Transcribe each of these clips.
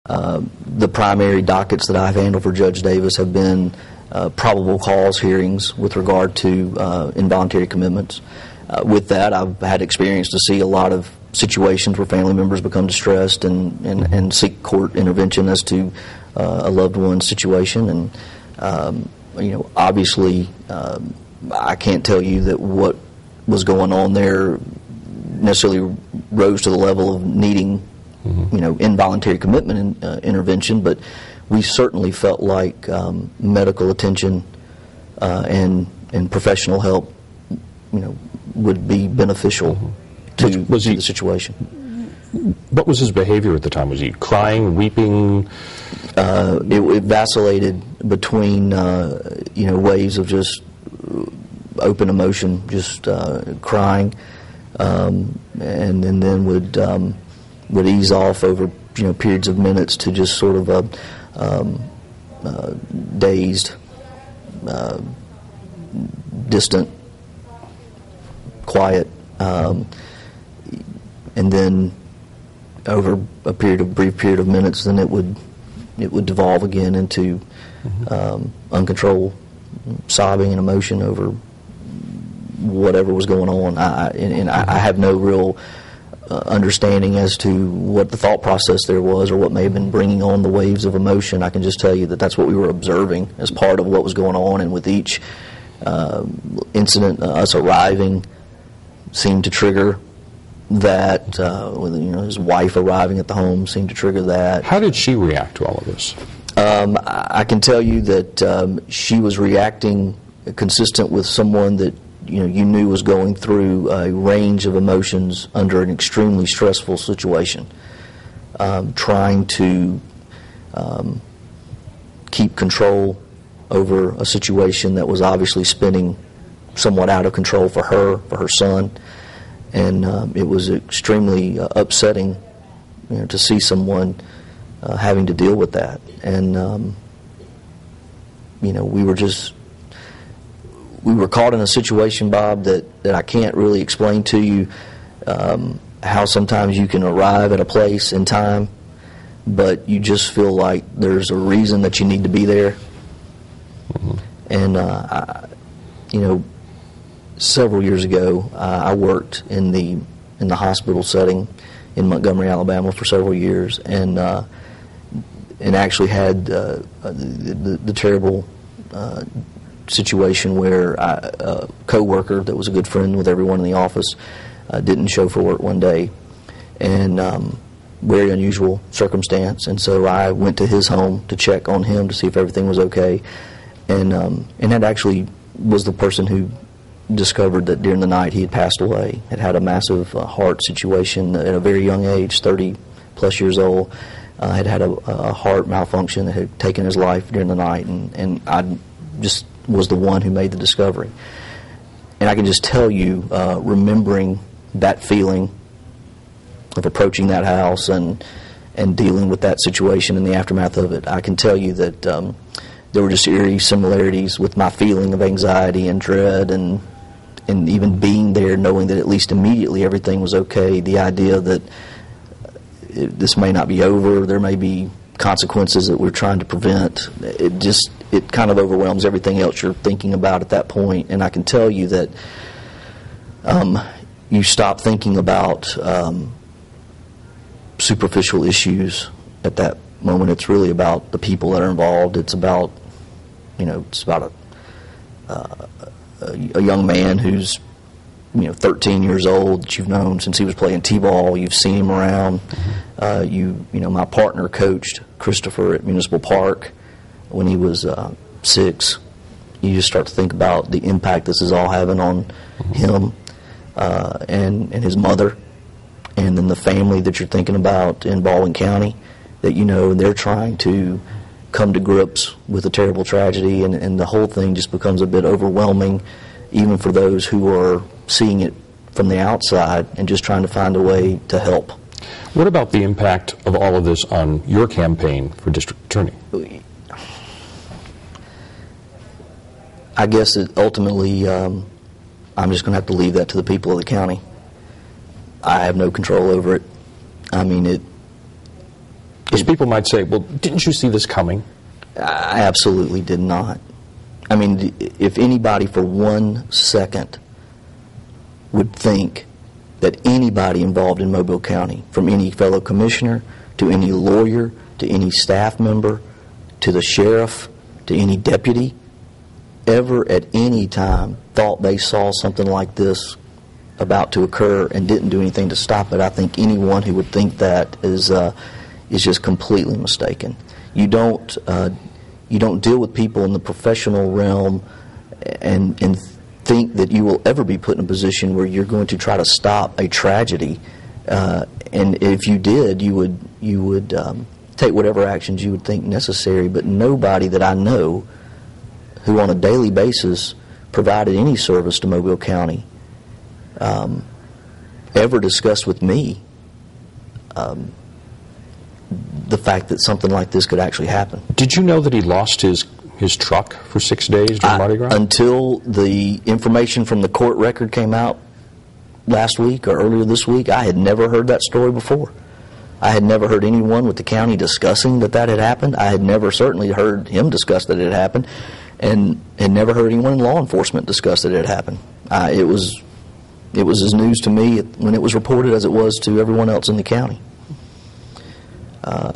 The primary dockets that I've handled for Judge Davis have been probable cause hearings with regard to involuntary commitments. With that, I've had experience to see a lot of situations where family members become distressed and seek court intervention as to a loved one's situation. And obviously, I can't tell you that what was going on there necessarily rose to the level of needing, involuntary commitment intervention, but we certainly felt like medical attention and professional help, would be beneficial to the situation. What was his behavior at the time? Was he crying, weeping? It vacillated between, waves of just open emotion, just crying, and then would ease off over periods of minutes to just sort of a dazed, distant, quiet, and then over a brief period of minutes, then it would devolve again into uncontrolled sobbing and emotion over whatever was going on. I have no real understanding as to what the thought process there was or what may have been bringing on the waves of emotion. I can just tell you that that's what we were observing as part of what was going on, and with each incident, us arriving seemed to trigger that. His wife arriving at the home seemed to trigger that. How did she react to all of this? I can tell you that she was reacting consistent with someone that you knew was going through a range of emotions under an extremely stressful situation, trying to keep control over a situation that was obviously spinning somewhat out of control for her son, and it was extremely upsetting to see someone having to deal with that. And we were caught in a situation, Bob, that I can't really explain to you, how sometimes you can arrive at a place in time, but you just feel like there's a reason that you need to be there. And several years ago, I worked in the hospital setting in Montgomery, Alabama for several years, and actually had the terrible situation where a co-worker that was a good friend with everyone in the office didn't show for work one day, and very unusual circumstance. And so I went to his home to check on him to see if everything was okay, and that actually was the person who discovered that during the night he had passed away. Had a massive heart situation at a very young age, 30 plus years old. Had a heart malfunction that had taken his life during the night, and I just was the one who made the discovery. And I can just tell you, remembering that feeling of approaching that house and dealing with that situation and the aftermath of it, I can tell you that there were just eerie similarities with my feeling of anxiety and dread, and even being there, knowing that at least immediately everything was okay. The idea that this may not be over, there may be consequences that we're trying to prevent. It kind of overwhelms everything else you're thinking about at that point. And I can tell you that you stop thinking about superficial issues at that moment. It's really about the people that are involved. It's about a young man who's 13 years old that you've known since he was playing t-ball. You've seen him around. My partner coached Christopher at Municipal Park when he was 6. You just start to think about the impact this is all having on him and his mother, and then the family that you're thinking about in Baldwin County, that they're trying to come to grips with a terrible tragedy, and the whole thing just becomes a bit overwhelming, even for those who are seeing it from the outside and just trying to find a way to help. What about the impact of all of this on your campaign for district attorney? I guess that ultimately I'm just going to have to leave that to the people of the county. I have no control over it. I mean, Because people might say, well, didn't you see this coming? I absolutely did not. I mean, if anybody for 1 second would think that anybody involved in Mobile County, from any fellow commissioner to any lawyer to any staff member to the sheriff to any deputy, ever at any time thought they saw something like this about to occur and didn't do anything to stop it, I think anyone who would think that is just completely mistaken. You don't deal with people in the professional realm and think that you will ever be put in a position where you're going to try to stop a tragedy. And if you did, you would take whatever actions you would think necessary. But nobody that I know who on a daily basis provided any service to Mobile County ever discussed with me the fact that something like this could actually happen. Did you know that he lost his truck for 6 days during Mardi Gras? Until the information from the court record came out last week or earlier this week, I had never heard that story before. I had never heard anyone with the county discussing that had happened. I had never certainly heard him discuss that it had happened, and had never heard anyone in law enforcement discuss that it had happened. It was as news to me when it was reported as it was to everyone else in the county.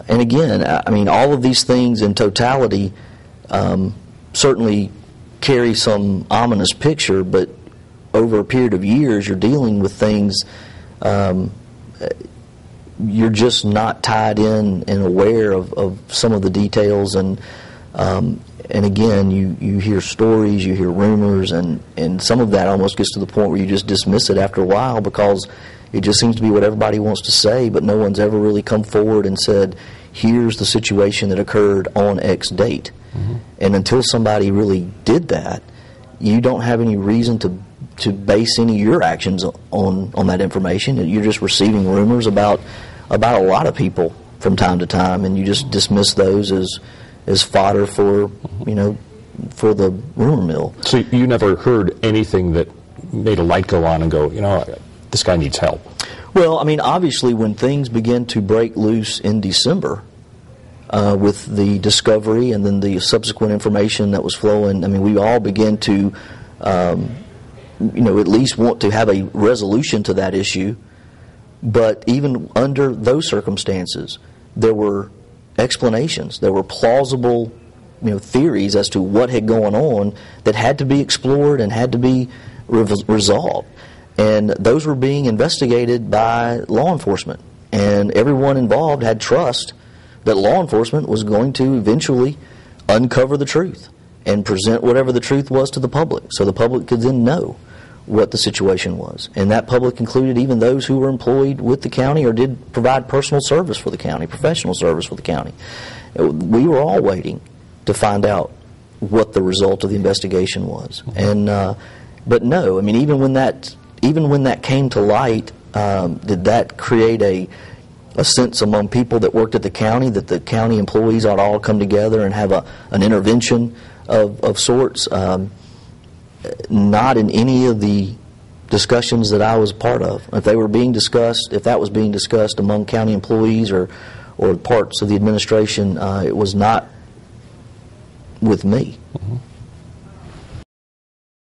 And again, I mean, all of these things in totality certainly carry some ominous picture, but over a period of years, you're dealing with things you're just not tied in and aware of some of the details, and again, you hear stories, you hear rumors, and some of that almost gets to the point where you just dismiss it after a while because it just seems to be what everybody wants to say, but no one's ever really come forward and said, here's the situation that occurred on X date. Mm-hmm. And until somebody really did that, you don't have any reason to base any of your actions on that information. You're just receiving rumors about a lot of people from time to time, and you just dismiss those as fodder for for the rumor mill. So you never heard anything that made a light go on and go, this guy needs help? Well, I mean, obviously when things began to break loose in December with the discovery and then the subsequent information that was flowing, I mean, we all began to at least want to have a resolution to that issue. But even under those circumstances, there were explanations, there were plausible theories as to what had gone on that had to be explored and had to be resolved. And those were being investigated by law enforcement. And everyone involved had trust that law enforcement was going to eventually uncover the truth and present whatever the truth was to the public, so the public could then know what the situation was. And that public included even those who were employed with the county or did provide personal service for the county, professional service for the county. We were all waiting to find out what the result of the investigation was. And but no, I mean, even when that came to light, did that create a sense among people that worked at the county that the county employees ought to all come together and have an intervention of sorts? Not in any of the discussions that I was part of. If that was being discussed among county employees or parts of the administration, it was not with me. Mm-hmm.